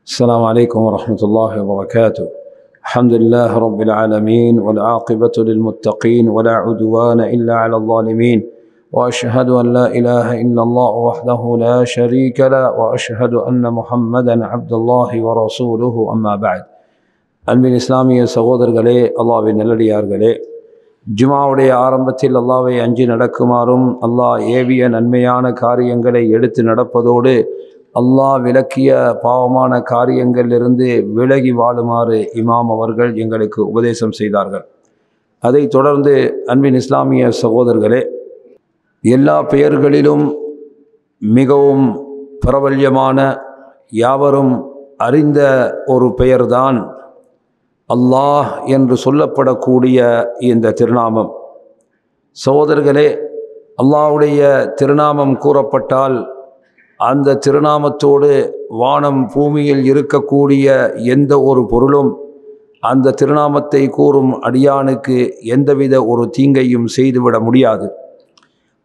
السلام عليكم ورحمة الله وبركاته. الحمد لله رب العالمين والعاقبة للمتقين ولا عدوان إلا على الظالمين، وأشهد أن لا إله إلا الله وحده لا شريك له، وأشهد أن محمدا عبد الله ورسوله. أما بعد. அன்பின் இஸ்லாமிய சகோதரர்களே, அல்லாஹ்வின் நல்லடியார்களே, ஜுமாவுடைய ஆரம்பத்தில் அல்லாஹ்வை அஞ்சி நடக்குமாறும் அல்லாஹ் ஏவிய நன்மையான காரியங்களை எடுத்து நடப்பதோடு அல்லாஹ் விலக்கிய பாவமான காரியங்களிலிருந்து விலகி வாழுமாறு இமாம் அவர்கள் எங்களுக்கு உபதேசம் செய்தார்கள். அதைத் தொடர்ந்து அன்பின் இஸ்லாமிய சகோதரர்களே, எல்லா பெயர்களிலும் மிகவும் பிரபல்யமான யாவரும் அறிந்த ஒரு பெயர்தான் அல்லாஹ் என்று சொல்லப்படக்கூடிய இந்த திருநாமம். சகோதரர்களே, அல்லாஹ்வுடைய திருநாமம் கூறப்பட்டால் அந்த திருநாமத்தோடு வானம் பூமியில் இருக்கக்கூடிய எந்த ஒரு பொருளும் அந்த திருநாமத்தை கூறும் அடியானுக்கு எந்தவித ஒரு தீங்கையும் செய்துவிட முடியாது.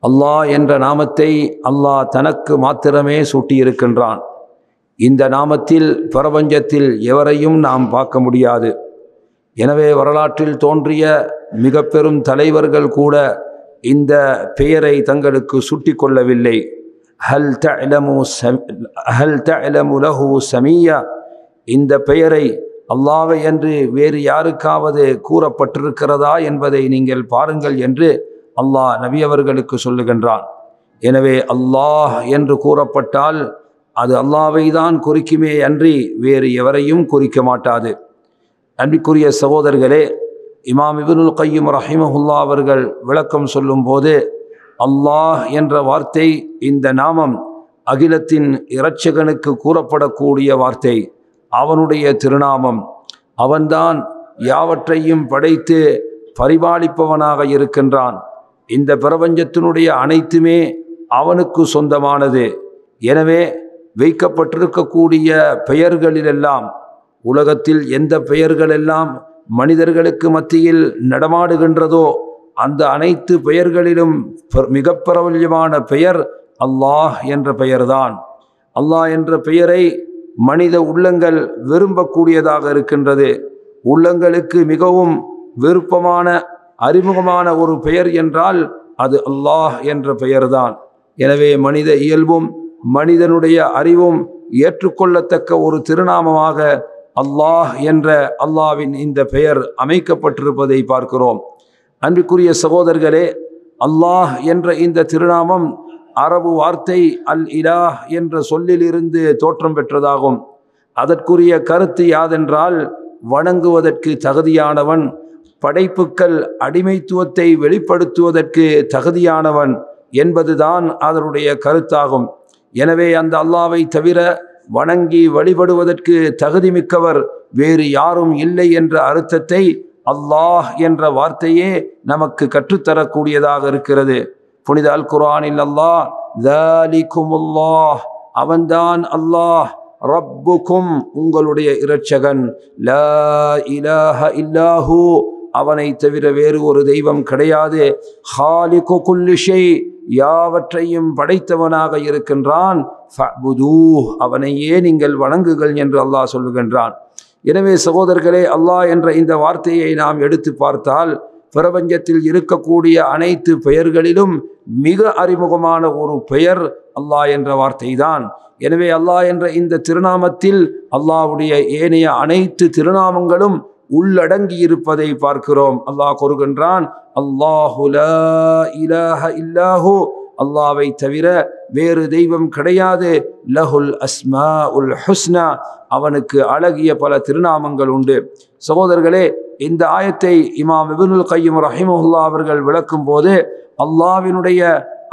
அல்லாஹ் என்ற நாமத்தை அல்லாஹ் தனக்கு மாத்திரமே சூட்டியிருக்கின்றான். இந்த நாமத்தில் பிரபஞ்சத்தில் எவரையும் நாம் பார்க்க முடியாது. எனவே வரலாற்றில் தோன்றிய மிக பெரும் தலைவர்கள் கூட இந்த பெயரை தங்களுக்கு சுட்டி கொள்ளவில்லை. ஹல் தஅலமு லஹு சமியா, இந்த பெயரை அல்லாஹ்வை என்று வேறு யாருக்காவது கூறப்பட்டிருக்கிறதா என்பதை நீங்கள் பாருங்கள் என்று அல்லாஹ் நபி அவர்களுக்கு சொல்லுகின்றான். எனவே அல்லாஹ் என்று கூறப்பட்டால் அது அல்லாஹ்வை தான் குறிக்குமே அன்றி வேறு எவரையும் குறிக்க மாட்டாது. அன்பிற்குரிய சகோதரர்களே, இமாம் இப்னுல் கய்யிம் ரஹிமஹுல்லாஹ் அவர்கள் விளக்கம் சொல்லும்போது, அல்லாஹ் என்ற வார்த்தை, இந்த நாமம் அகிலத்தின் இரட்சகனுக்கு கூறப்படக்கூடிய வார்த்தை. அவனுடைய திருநாமம். அவன்தான் யாவற்றையும் படைத்து பரிபாலிப்பவனாக இருக்கின்றான். இந்த பிரபஞ்சத்தினுடைய அனைத்துமே அவனுக்கு சொந்தமானது. எனவே வைக்கப்பட்டிருக்கக்கூடிய பெயர்களிலெல்லாம், உலகத்தில் எந்த பெயர்களெல்லாம் மனிதர்களுக்கு மத்தியில் நடமாடுகின்றதோ அந்த அனைத்து பெயர்களிலும் மிக பிரபல்யமான பெயர் அல்லாஹ் என்ற பெயர்தான். அல்லாஹ் என்ற பெயரை மனித உள்ளங்கள் விரும்பக்கூடியதாக இருக்கின்றது. உள்ளங்களுக்கு மிகவும் விருப்பமான அறிமுகமான ஒரு பெயர் என்றால் அது அல்லாஹ் என்ற பெயர்தான். எனவே மனித இயல்பும் மனிதனுடைய அறிவும் ஏற்றுக்கொள்ளத்தக்க ஒரு திருநாமமாக அல்லாஹ் என்ற அல்லாஹ்வின் இந்த பெயர் அமைக்கப்பட்டிருப்பதை பார்க்கிறோம். அன்பிற்குரிய சகோதரர்களே, அல்லாஹ் என்ற இந்த திருநாமம் அரபு வார்த்தை அல் இலாஹ் என்ற சொல்லிலிருந்து தோற்றம் பெற்றதாகும். அதற்குரிய கருத்து யாதென்றால், வணங்குவதற்கு தகுதியானவன், படைப்புக்கள் அடிமைத்துவத்தை வெளிப்படுத்துவதற்கு தகுதியானவன் என்பதுதான் அதனுடைய கருத்தாகும். எனவே அந்த அல்லாஹ்வை தவிர வணங்கி வழிபடுவதற்கு தகுதி மிக்கவர் வேறு யாரும் இல்லை என்ற அர்த்தத்தை அல்லாஹ் என்ற வார்த்தையே நமக்கு கற்றுத்தரக்கூடியதாக இருக்கிறது. புனித அல் குர்ஆனில் அல்லாஹ் ஸாலிகுமுல்லாஹ், அவன்தான் அல்லாஹ், ரப்புக்கும், உங்களுடைய இரட்சகன், லா இலாஹ இல்லாஹு, அவனை தவிர வேறு ஒரு தெய்வம் கிடையாது, ஹாலிகு குல்லி ஷை, யாவற்றையும் படைத்தவனாக இருக்கின்றான், ஃபஅ்புதூஹ், அவனையே நீங்கள் வணங்குங்கள் என்று அல்லாஹ் சொல்லுகின்றான். எனவே சகோதரர்களே, அல்லாஹ் என்ற இந்த வார்த்தையை நாம் எடுத்து பார்த்தால் பிரபஞ்சத்தில் இருக்கக்கூடிய அனைத்து பெயர்களிலும் மிக அறிமுகமான ஒரு பெயர் அல்லாஹ் என்ற வார்த்தை தான். எனவே அல்லாஹ் என்ற இந்த திருநாமத்தில் அல்லாஹ்வுடைய ஏனைய அனைத்து திருநாமங்களும் உள்ளடங்கி இருப்பதை பார்க்கிறோம். அல்லாஹ் கூறுகின்றான், அல்லாஹு லா இலாஹ இல்லாஹு, அல்லாஹ்வை தவிர வேறு தெய்வம் கிடையாது, லஹுல் அஸ்மாஉல் ஹுஸ்னா, அவனுக்கு அழகிய பல திருநாமங்கள் உண்டு. சகோதரர்களே, இந்த ஆயத்தை இமாம் இப்னுல் கய்யிம் ரஹிமஹுல்லாஹ் அவர்கள் விளக்கும் போது அல்லாஹ்வினுடைய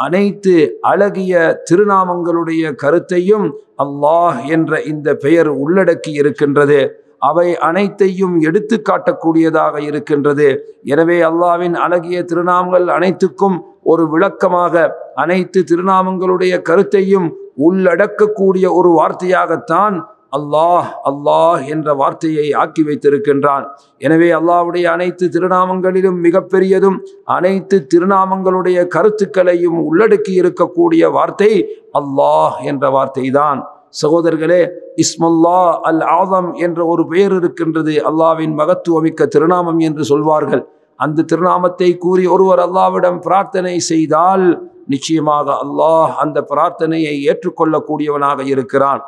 அனைத்து அழகிய திருநாமங்களுடைய கருத்தையும் அல்லாஹ் என்ற இந்த பெயர் உள்ளடக்கி இருக்கின்றது. அவை அனைத்தையும் எடுத்து காட்டக்கூடியதாக இருக்கின்றது. எனவே அல்லாஹ்வின் அழகிய திருநாமங்கள் அனைத்துக்கும் ஒரு விளக்கமாக, அனைத்து திருநாமங்களுடைய கருத்தையும் உள்ளடக்கக்கூடிய ஒரு வார்த்தையாகத்தான் அல்லாஹ் அல்லாஹ் என்ற வார்த்தையை ஆக்கி வைத்திருக்கின்றான். எனவே அல்லாஹ்வுடைய அனைத்து திருநாமங்களிலும் மிகப்பெரியதும் அனைத்து திருநாமங்களுடைய கருத்துக்களையும் உள்ளடக்கி இருக்கக்கூடிய வார்த்தை அல்லாஹ் என்ற வார்த்தை தான். சகோதரர்களே, இஸ்முல்லா அல் ஆதம் என்ற ஒரு பெயர் இருக்கின்றது. அல்லாவின் மகத்துவமிக்க திருநாமம் என்று சொல்வார்கள். அந்த திருநாமத்தை கூறி ஒருவர் அல்லாவிடம் பிரார்த்தனை செய்தால் நிச்சயமாக அல்லாஹ் அந்த பிரார்த்தனையை ஏற்றுக்கொள்ளக்கூடியவனாக இருக்கிறான்.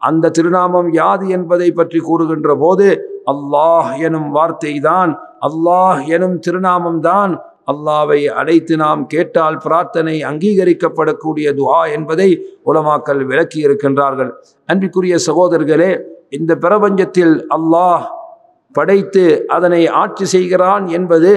அந்த திருநாமம் யாது என்பதை பற்றி கூறுகின்ற போது அல்லாஹ் எனும் வார்த்தை தான், அல்லாஹ் எனும் திருநாமம் தான் அல்லாவை அழைத்து நாம் கேட்டால் பிரார்த்தனை அங்கீகரிக்கப்படக்கூடிய துஆ என்பதை உலமாக்கள் விளக்கி இருக்கின்றார்கள். அன்பிற்குரிய சகோதரர்களே, இந்த பிரபஞ்சத்தில் அல்லாஹ் படைத்து அதனை ஆட்சி செய்கிறான் என்பது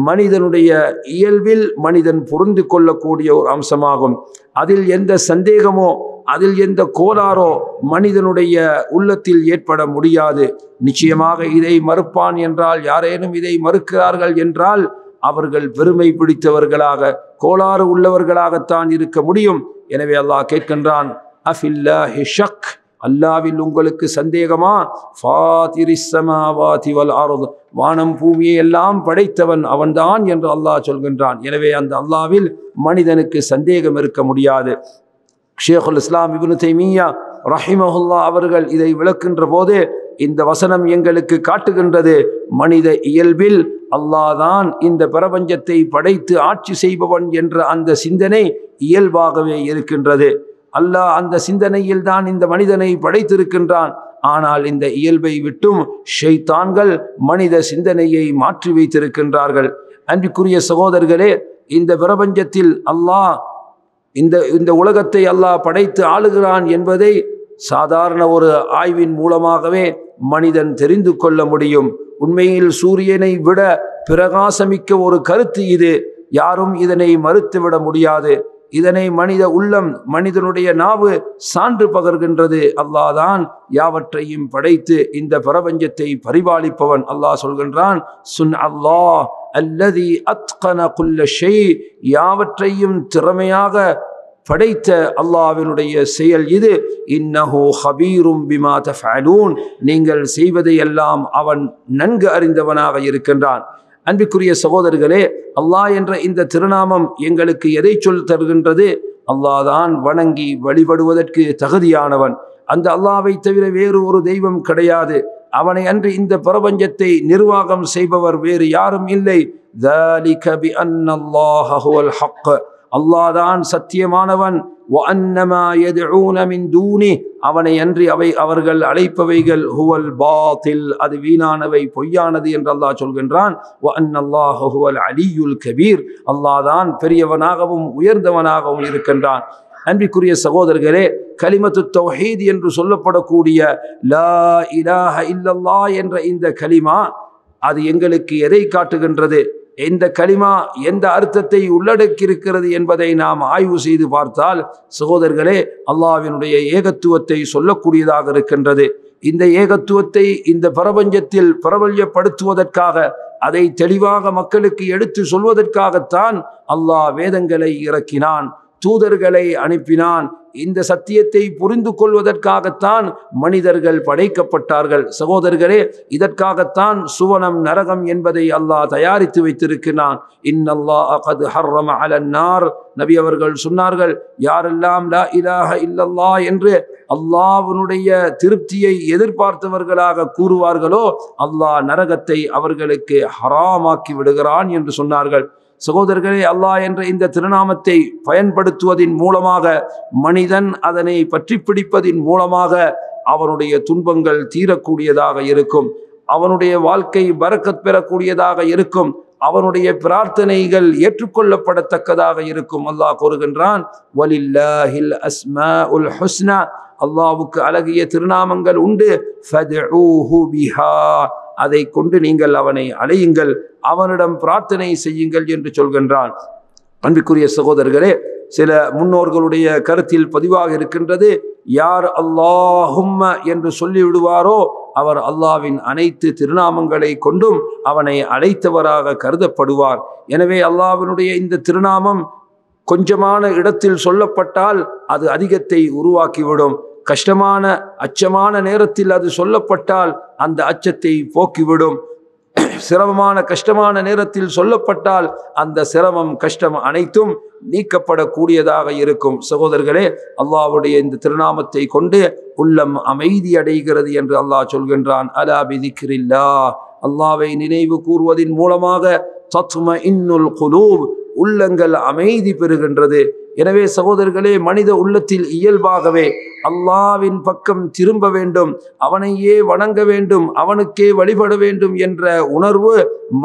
மனிதனுடைய இயல்பில் மனிதன் புரிந்து கொள்ளக்கூடிய ஒரு அம்சமாகும். அதில் எந்த சந்தேகமோ அதில் எந்த கோளாறோ மனிதனுடைய உள்ளத்தில் ஏற்பட முடியாது. நிச்சயமாக இதை மறுப்பான் என்றால், யாரேனும் இதை மறுக்கிறார்கள் என்றால் அவர்கள் பெருமை பிடித்தவர்களாக கோளாறு உள்ளவர்களாகத்தான் இருக்க முடியும். எனவே அல்லாஹ் கேட்கின்றான், அஃபில்லாஹி ஷக், அல்லாவில் உங்களுக்கு சந்தேகமா? ஃபாத்திரிஸ் ஸமாவாதி வல் அர்த், வானம் பூமியை எல்லாம் படைத்தவன் அவன்தான் என்று அல்லாஹ் சொல்கின்றான். எனவே அந்த அல்லாவில் மனிதனுக்கு சந்தேகம் இருக்க முடியாது. ஷேகுல் இஸ்லாம் இப்னு தைமிய்யா ரஹிமஹுல்லாஹ் அவர்கள் இதை விளக்கின்ற போது இந்த வசனம் எங்களுக்கு காட்டுகின்றது, மனித இயல்பில் அல்லாஹ் தான் இந்த பிரபஞ்சத்தை படைத்து ஆட்சி செய்பவன் என்ற அந்த சிந்தனை இயல்பாகவே இருக்கின்றது. அல்லாஹ் அந்த சிந்தனையில் தான் இந்த மனிதனை படைத்திருக்கின்றான். ஆனால் இந்த இயல்பை விட்டும் ஷைத்தான்கள் மனித சிந்தனையை மாற்றி வைத்திருக்கின்றார்கள். அன்பிற்குரிய சகோதரர்களே, இந்த பிரபஞ்சத்தில் அல்லாஹ் இந்த உலகத்தை அல்லாஹ் படைத்து ஆளுகிறான் என்பதை சாதாரண ஒரு ஆய்வின் மூலமாகவே மனிதன் தெரிந்து கொள்ள முடியும். உண்மையில் சூரியனை விட பிரகாசமிக்க ஒரு கருத்து இது. யாரும் இதனை மறுத்துவிட முடியாது. இதனை மனித உள்ளம், மனிதனுடைய நாவு சான்று பகர்கின்றது. அல்லாஹ் தான் யாவற்றையும் படைத்து இந்த பிரபஞ்சத்தை பரிபாலிப்பவன். அல்லாஹ் சொல்கின்றான், சுன் அல்லாஹ் அல்லதி அத்கன குல்ல ஷை, யாவற்றையும் திறமையாக படைத்த அல்லாஹ்வினுடைய செயல் இது. இன்னஹு ஹபீரும் பிமா தஃஅலூன், நீங்கள் செய்வதையெல்லாம் அவன் நன்கு அறிந்தவனாக இருக்கின்றான். அன்பிற்குரிய சகோதரர்களே, அல்லாஹ் என்ற இந்த திருநாமம் எங்களுக்கு எதை சொல் தருகின்றது? அல்லாஹ் தான் வணங்கி வழிபடுவதற்கு தகுதியானவன். அந்த அல்லாஹ்வை தவிர வேறு ஒரு தெய்வம் கிடையாது. அவனை அன்று இந்த பிரபஞ்சத்தை நிர்வாகம் செய்பவர் வேறு யாரும் இல்லை. ذَلِكَ بِأَنَّ اللَّهَ هُوَ الْحَقُّ, அல்லாஹ் தான் சத்தியமானவன். وَأَنَّمَا يَدْعُونَ مِن دُونِهِ, அவனை அன்றி அவர்கள் அழைப்பவைகள் ஹுவல் பாத்தில், அது வீணானவை, பொய்யானது என்று அல்லாஹ் சொல்கின்றான். وَأَنَّ اللَّهَ هُوَ الْعَلِيُّ الْكَبِيرُ, அல்லாஹ் தான் பெரியவனாகவும் உயர்ந்தவனாகவும் இருக்கின்றான். அன்பிற்குரிய சகோதரர்களே, கலிமத்து தௌஹீத் என்று சொல்லப்படக்கூடிய லா இலாஹ இல்லல்லாஹ் என்ற இந்த கலிமா, அது எங்களுக்கு எதை காட்டுகின்றது? இந்த கலிமா எந்த அர்த்தத்தை உள்ளடக்கியிருக்கிறது என்பதை நாம் ஆய்வு செய்து பார்த்தால் சகோதரர்களே, அல்லாஹ்வினுடைய ஏகத்துவத்தை சொல்லக்கூடியதாக இருக்கின்றது. இந்த ஏகத்துவத்தை இந்த பிரபஞ்சத்தில் பிரபல்யப்படுத்துவதற்காக, அதை தெளிவாக மக்களுக்கு எடுத்து சொல்வதற்காகத்தான் அல்லாஹ் வேதங்களை இறக்கினான், தூதர்களை அனுப்பினான். இந்த சத்தியத்தை புரிந்து கொள்வதற்காகத்தான் மனிதர்கள் படைக்கப்பட்டார்கள். சகோதரர்களே, இதற்காகத்தான் சுவனம் நரகம் என்பதை அல்லாஹ் தயாரித்து வைத்திருக்கிறான். இன்னல்லாஹ் கத் ஹர்ரம அலன் நார், நபி அவர்கள் சொன்னார்கள், யாரெல்லாம் லா இலாஹ இல்லல்லாஹ் என்று அல்லாஹ்வுடைய திருப்தியை எதிர்பார்த்தவர்களாக கூறுவார்களோ அல்லாஹ் நரகத்தை அவர்களுக்கு ஹராமாக்கி விடுகிறான் என்று சொன்னார்கள். சகோதரர்களே, அல்லாஹ் என்ற இந்த திருநாமத்தை பயன்படுத்துவதின் மூலமாக, மனிதன் அதனை பற்றி பிடிப்பதின் மூலமாக அவனுடைய துன்பங்கள் தீரக்கூடியதாக இருக்கும், அவனுடைய வாழ்க்கை பரக்கத் பெறக்கூடியதாக இருக்கும், அவனுடைய பிரார்த்தனைகள் ஏற்றுக்கொள்ளப்படத்தக்கதாக இருக்கும். அல்லாஹ் கூறுகின்றான், வலில்லாஹில் அஸ்மாஉல் ஹுஸ்னா, அல்லாஹ்வுக்கு அழகிய திருநாமங்கள் உண்டு, ஃபத்ஊஹு பிஹா, அதை கொண்டு நீங்கள் அவனை அழையுங்கள், அவனிடம் பிரார்த்தனை செய்யுங்கள் என்று சொல்கின்றான். அன்பிற்குரிய சகோதரர்களே, சில முன்னோர்களுடைய கருத்தில் பதிவாக இருக்கின்றது, யார் அல்லாஹும்ம என்று சொல்லிவிடுவாரோ அவர் அல்லாஹ்வின் அனைத்து திருநாமங்களை கொண்டும் அவனை அழைத்தவராக கருதப்படுவார். எனவே அல்லாஹ்வினுடைய இந்த திருநாமம் கொஞ்சமான இடத்தில் சொல்லப்பட்டால் அது அதிகத்தை உருவாக்கிவிடும். கஷ்டமான அச்சமான நேரத்தில் அது சொல்லப்பட்டால் அந்த அச்சத்தை போக்கிவிடும். சிரமமான கஷ்டமான நேரத்தில் சொல்லப்பட்டால் அந்த சிரமம் கஷ்டம் அனைத்தும் நீக்கப்படக்கூடியதாக இருக்கும். சகோதரர்களே, அல்லாஹ்வுடைய இந்த திருநாமத்தை கொண்டு உள்ளம் அமைதி அடைகிறது என்று அல்லாஹ் சொல்கின்றான். அலா பிதிக்ரில்லாஹ், அல்லாஹ்வை நினைவு கூறுவதின் மூலமாக தத்மஇன்னுல் குலூப், உள்ளங்கள் அமைதி பெறுகின்றது. எனவே சகோதரர்களே, மனித உள்ளத்தில் இயல்பாகவே அல்லாஹ்வின் பக்கம் திரும்ப வேண்டும், அவனையே வணங்க வேண்டும், அவனுக்கே வழிபட வேண்டும் என்ற உணர்வு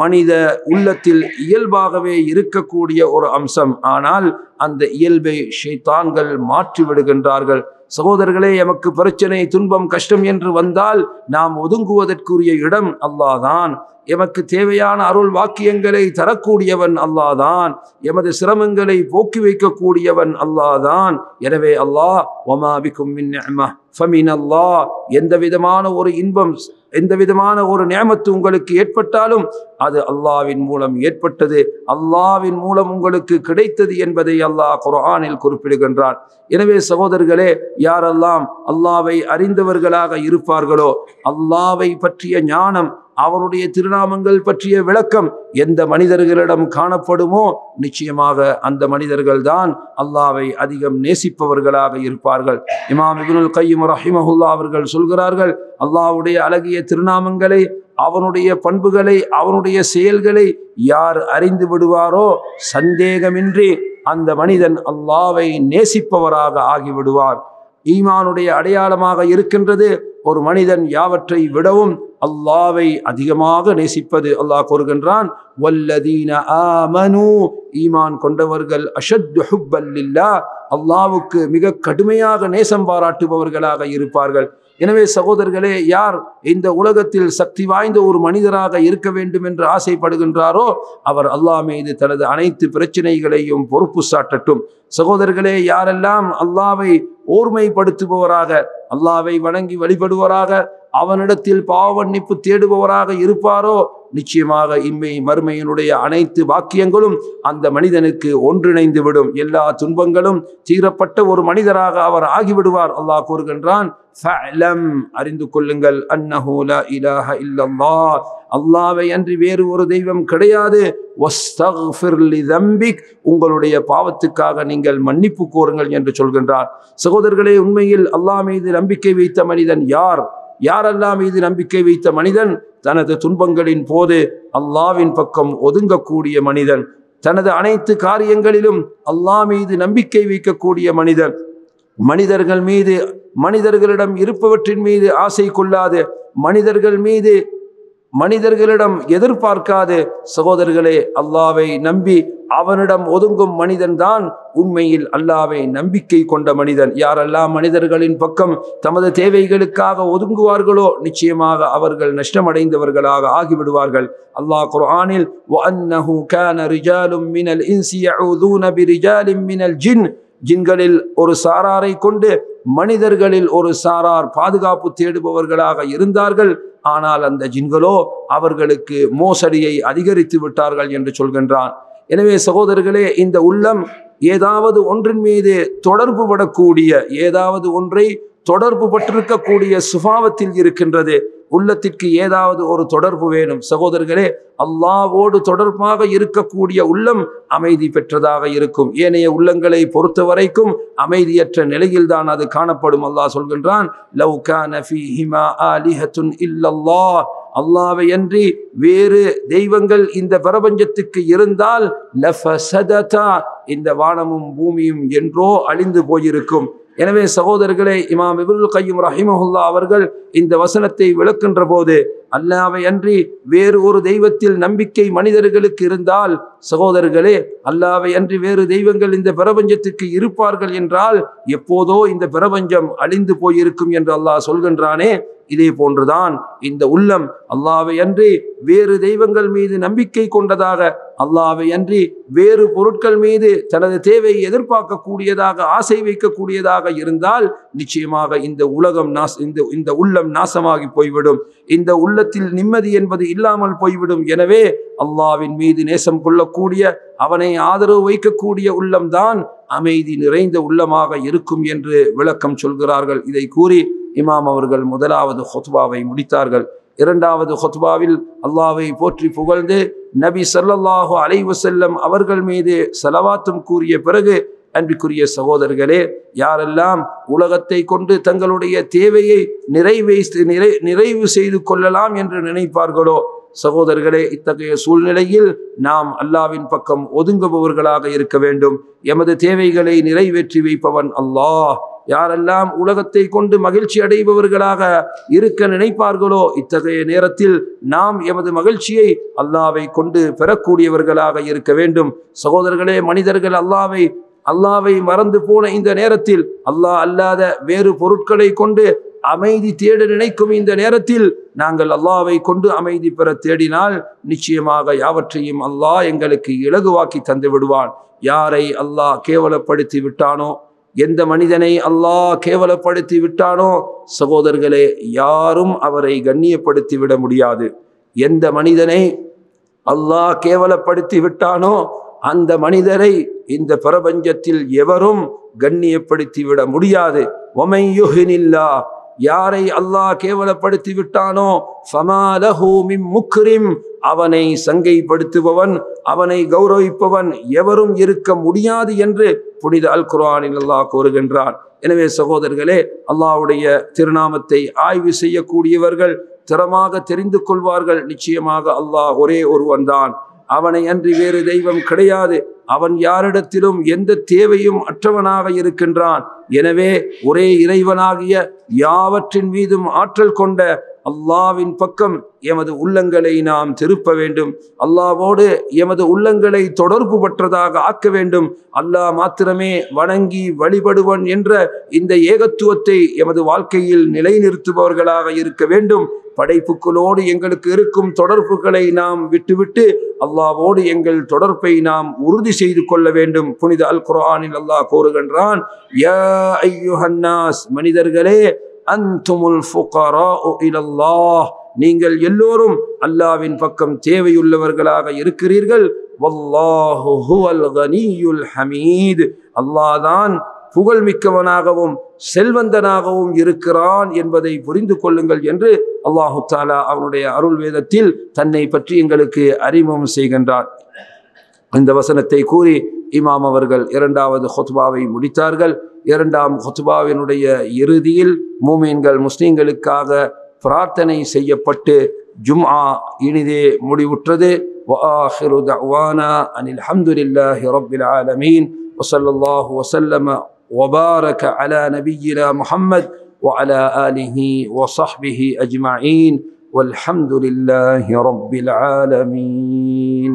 மனித உள்ளத்தில் இயல்பாகவே இருக்கக்கூடிய ஒரு அம்சம். ஆனால் அந்த இயல்பை ஷைத்தான்கள் மாற்றி விடுகின்றார்கள். சகோதரர்களே, எமக்கு பிரச்சனை, துன்பம், கஷ்டம் என்று வந்தால் நாம் ஒதுங்குவதற்குரிய இடம் அல்லாஹ்தான். எமக்கு தேவையான அருள் வாக்கியங்களை தரக்கூடியவன் அல்லாஹ்தான். எமது சிரமங்களை போக்கி வைக்கக்கூடியவன் அல்லாஹ்தான். எனவே அல்லாஹ் வமா பிக்கும் மின் நிஅமஹ் ஃபமினல்லாஹ், எந்த விதமான ஒரு இன்பம், எந்த விதமான ஒரு நிஅமத்து உங்களுக்கு ஏற்பட்டாலும் அது அல்லாஹ்வின் மூலம் ஏற்பட்டது, அல்லாஹ்வின் மூலம் உங்களுக்கு கிடைத்தது என்பதை அல்லாஹ் குர்ஆனில் குறிப்பிடுகின்றான். எனவே சகோதரர்களே, யாரெல்லாம் அல்லாஹ்வை அறிந்தவர்களாக இருப்பார்களோ, அல்லாஹ்வை பற்றிய ஞானம், அவருடைய திருநாமங்கள் பற்றிய விளக்கம் எந்த மனிதர்களிடம் காணப்படுமோ நிச்சயமாக அந்த மனிதர்கள் தான் அல்லாஹ்வை அதிகம் நேசிப்பவர்களாக இருப்பார்கள். இமாம் இப்னுல் கய்யிம் ரஹிமஹுல்லாஹ் அவர்கள் சொல்கிறார்கள், அல்லாஹ்வுடைய அழகிய திருநாமங்களை, அவனுடைய பண்புகளை, அவனுடைய செயல்களை யார் அறிந்து விடுவாரோ சந்தேகமின்றி அந்த மனிதன் அல்லாஹ்வை நேசிப்பவராக ஆகிவிடுவார். ஈமானுடைய அடையாளமாக இருக்கின்றது ஒரு மனிதன் யாவற்றை விடவும் அல்லாஹ்வை அதிகமாக நேசிப்பது. அல்லாஹ் கூறுகின்றான், வல்லதீன ஆமனூ, ஈமான் கொண்டவர்கள் அஷத்து ஹுப்பல் லில்லாஹ், அல்லாஹ்வுக்கு மிக கடுமையாக நேசம் பாராட்டுபவர்களாக இருப்பார்கள். எனவே சகோதரர்களே, யார் இந்த உலகத்தில் சக்தி வாய்ந்த ஒரு மனிதராக இருக்க வேண்டும் என்று ஆசைப்படுகின்றாரோ அவர் அல்லாஹ் மீது தனது அனைத்து பிரச்சனைகளையும் பொறுப்பு சாட்டட்டும். சகோதரர்களே, யாரெல்லாம் அல்லாஹ்வை ஓர்மைப்படுத்துபவராக, அல்லாஹ்வை வணங்கி வழிபடுவராக, அவனிடத்தில் பாவ மன்னிப்பு தேடுபவராக இருப்பாரோ நிச்சயமாக இம்மை மறுமையினுடைய அனைத்து வாக்கியங்களும் அந்த மனிதனுக்கு ஒன்றிணைந்து விடும். எல்லா துன்பங்களும் தீரப்பட்ட ஒரு மனிதராக அவர் ஆகிவிடுவார். அல்லாஹ் கூறுகின்றான், ஃபஅலம், அறிந்து கொள்ளுங்கள், அன்னஹு லா இலாஹ இல்லல்லாஹ், அல்லாஹ்வை அன்றி வேறு ஒரு தெய்வம் கிடையாது. வஸ்தக்ஃபிர் லிதம்பிக், உங்களுடைய பாவத்துக்காக நீங்கள் மன்னிப்பு கோருங்கள் என்று சொல்கின்றார். சகோதரர்களே, உண்மையில் அல்லாஹ் மீது நம்பிக்கை வைத்த மனிதன் யார்? யாரெல்லாம் மீது நம்பிக்கை வைத்த மனிதன் தனது துன்பங்களின் போது அல்லாஹ்வின் பக்கம் ஒதுங்கக்கூடிய மனிதன், தனது அனைத்து காரியங்களிலும் அல்லாஹ் மீது நம்பிக்கை வைக்கக்கூடிய மனிதன், மனிதர்கள் மீது, மனிதர்களிடம் இருப்பவற்றின் மீது ஆசை கொள்ளாது, மனிதர்களிடம் எதிர்பார்க்காது, சகோதரர்களே, அல்லாஹ்வை நம்பி அவனிடம் ஒதுங்கும் மனிதன் தான் உண்மையில் அல்லாஹ்வை நம்பிக்கை கொண்ட மனிதன். யாரெல்லாம் மனிதர்களின் பக்கம் தமது தேவைகளுக்காக ஒதுங்குவார்களோ நிச்சயமாக அவர்கள் நஷ்டமடைந்தவர்களாக ஆகிவிடுவார்கள். அல்லாஹ் குர்ஆனில் வஅன்னஹு கான ரிஜாலும் மினல் இன்சி யஊதுன பிரிஜாலின் மினல் ஜின், ஜின்களில் ஒரு சாராரை கொண்டு மனிதர்களில் ஒரு சாரார் பாதுகாப்பு தேடுபவர்களாக இருந்தார்கள். ஆனால் அந்த ஜின்களோ அவர்களுக்கு மோசடியை அதிகரித்து விட்டார்கள் என்று சொல்கின்றான். எனவே சகோதரர்களே, இந்த உள்ளம் ஏதாவது ஒன்றின் மீது தொடர்பு படக்கூடிய, ஏதாவது ஒன்றை தொடர்பு பட்டிருக்கக்கூடிய சுபாவத்தில் இருக்கின்றது. உள்ளத்திற்கு ஏதாவது ஒரு தொடர்பு வேணும். சகோதரர்களே, அல்லாஹ்வோடு தொடர்பாக இருக்கக்கூடிய உள்ளம் அமைதி பெற்றதாக இருக்கும். ஏனைய உள்ளங்களை பொறுத்த வரைக்கும் அமைதியற்ற நிலையில் தான் அது காணப்படும். அல்லாஹ் சொல்கின்றான், லவ் கான ஃபீஹிமா ஆலிஹத்துன் இல்லல்லாஹ், அல்லாஹ்வை அன்றி வேறு தெய்வங்கள் இந்த பிரபஞ்சத்துக்கு இருந்தால் லஃபஸததா, இந்த வானமும் பூமியும் என்றோ அழிந்து போயிருக்கும். எனவே சகோதரர்களே, இமாம் இப்னுல் கய்யிம் ரஹிமஹுல்லாஹ் அவர்கள் இந்த வசனத்தை விளக்கின்ற போது, அல்லாஹ்வை அன்றி வேறு ஒரு தெய்வத்தில் நம்பிக்கை மனிதர்களுக்கு இருந்தால், சகோதரர்களே, அல்லாஹ்வை அன்றி வேறு தெய்வங்கள் இந்த பிரபஞ்சத்துக்கு இருப்பார்கள் என்றால் எப்போதோ இந்த பிரபஞ்சம் அழிந்து போயிருக்கும் என்று அல்லாஹ் சொல்கின்றானே. இதே போன்றுதான் இந்த உள்ளம் அல்லாஹ்வை அன்றி வேறு தெய்வங்கள் மீது நம்பிக்கை கொண்டதாக, அல்லாஹ்வை அன்றி வேறு பொருட்கள் மீது தனது தேவையை எதிர்பார்க்கக்கூடியதாக, ஆசை வைக்கக்கூடியதாக இருந்தால் நிச்சயமாக இந்த உலகம் இந்த உள்ளம் நாசமாகி போய்விடும். இந்த உள்ளத்தில் நிம்மதி என்பது இல்லாமல் போய்விடும். எனவே அல்லாஹ்வின் மீது நேசம் கொள்ளக்கூடிய, அவனை ஆதரவு வைக்கக்கூடிய உள்ளம்தான் அமைதி நிறைந்த உள்ளமாக இருக்கும் என்று விளக்கம் சொல்கிறார்கள். இதை கூறி இமாம் அவர்கள் முதலாவது ஹுத்பாவை முடித்தார்கள். இரண்டாவது ஹுத்பாவில் அல்லாஹ்வை போற்றி புகழ்ந்து நபி ஸல்லல்லாஹு அலைஹி வஸல்லம் அவர்கள் மீது ஸலவாத்தும் கூறிய பிறகு, அன்பிற்குரிய சகோதரர்களே, யாரெல்லாம் உலகத்தை கொண்டு தங்களுடைய தேவையை நிறைவு செய்து கொள்ளலாம் என்று நினைப்பார்களோ, சகோதரர்களே, இத்தகைய சூழ்நிலையில் நாம் அல்லாஹ்வின் பக்கம் ஒதுங்குபவர்களாக இருக்க வேண்டும். எமது தேவைகளை நிறைவேற்றி வைப்பவன் அல்லாஹ். யாரெல்லாம் உலகத்தை கொண்டு மகிழ்ச்சி அடைபவர்களாக இருக்க நினைப்பார்களோ, இத்தகைய நேரத்தில் நாம் எமது மகிழ்ச்சியை அல்லாஹ்வை கொண்டு பெறக்கூடியவர்களாக இருக்க வேண்டும். சகோதரர்களே, மனிதர்கள் அல்லாஹ்வை மறந்து போன இந்த நேரத்தில், அல்லாஹ் அல்லாத வேறு பொருட்களை கொண்டு அமைதி தேட நினைக்கும் இந்த நேரத்தில் நாங்கள் அல்லாஹ்வை கொண்டு அமைதி பெற தேடினால் நிச்சயமாக யாவற்றையும் அல்லாஹ் எங்களுக்கு இலகுவாக்கி தந்து விடுவான். யாரை அல்லாஹ் கேவலப்படுத்தி விட்டானோ, எந்த மனிதனை அல்லாஹ் கேவலப்படுத்தி விட்டானோ, சகோதரர்களே, யாரும் அவரை கண்ணியப்படுத்தி விட முடியாது. எந்த மனிதனை அல்லாஹ் கேவலப்படுத்தி விட்டானோ அந்த மனிதரை இந்த பிரபஞ்சத்தில் எவரும் கண்ணியப்படுத்தி விட முடியாது. வமன் யுஹினில்லாஹ், யாரை அல்லாஹ் கேவலப்படுத்தி விட்டானோ, ஃபமா லஹு மின் முக்ரிம், அவனை சங்கைப்படுத்துபவன், அவனை கௌரவிப்பவன் எவரும் இருக்க முடியாது என்று புனித அல் குர்ஆனில் அல்லாஹ் கூறுகின்றான். எனவே சகோதரர்களே, அல்லாஹ்வுடைய திருநாமத்தை ஆய்வு செய்யக்கூடியவர்கள் திறமாக தெரிந்து கொள்வார்கள். நிச்சயமாக அல்லாஹ் ஒரே ஒருவன் தான், அவனை அன்றி வேறு தெய்வம் கிடையாது. அவன் யாரிடத்திலும் எந்த தேவையும் அற்றவனாக இருக்கின்றான். எனவே ஒரே இறைவனாகிய யாவற்றின் மீதும் ஆற்றல் கொண்ட அல்லாஹ்வின் பக்கம் எமது உள்ளங்களை நாம் திருப்ப வேண்டும். அல்லாஹ்வோடு எமது உள்ளங்களை தொடர்பு பற்றதாக ஆக்க வேண்டும். அல்லாஹ் மாத்திரமே வணங்கி வழிபடுவன் என்ற இந்த ஏகத்துவத்தை எமது வாழ்க்கையில் நிலைநிறுத்துபவர்களாக இருக்க வேண்டும். படைப்புகளோடு எங்களுக்கு இருக்கும் தொடர்புகளை நாம் விட்டுவிட்டு அல்லாஹ்வோடு எங்கள் தொடர்பை நாம் உறுதி செய்து கொள்ள வேண்டும். புனித அல் குர்ஆனில் அல்லாஹ் கூறுகின்றான், யா அய்யுஹன்னாஸ், மனிதர்களே, அன்துமுல் ஃபுகராஉ இலல்லாஹ், நீங்கள் எல்லோரும் அல்லாஹ்வின் பக்கம் தேவையுள்ளவர்களாக இருக்கிறீர்கள். வல்லாஹு ஹுவல் கனியுல் ஹமீத், அல்லாஹ் தான் புகழ்மிக்கவனாகவும் செல்வந்தனாகவும் இருக்கிறான் என்பதை புரிந்து கொள்ளுங்கள் என்று அல்லாஹு தஆலா அவனுடைய அருள் வேதத்தில் தன்னை பற்றி எங்களுக்கு அறிமுகம் செய்கின்றான். இந்த வசனத்தை கூறி இமாம் அவர்கள் இரண்டாவது ஹுத்பாவை முடித்தார்கள். இரண்டாம் ஹுத்பாவினுடைய இறுதியில் மூமின்கள் முஸ்லிம்களுக்காக பிரார்த்தனை செய்யப்பட்டு ஜும்ஆ இனிதே முடிவுற்றது. وآخر دعوانا أن الحمد لله رب العالمين وصلى الله وسلم وبارك على نبينا محمد وعلى آله وصحبه أجمعين والحمد لله رب العالمين.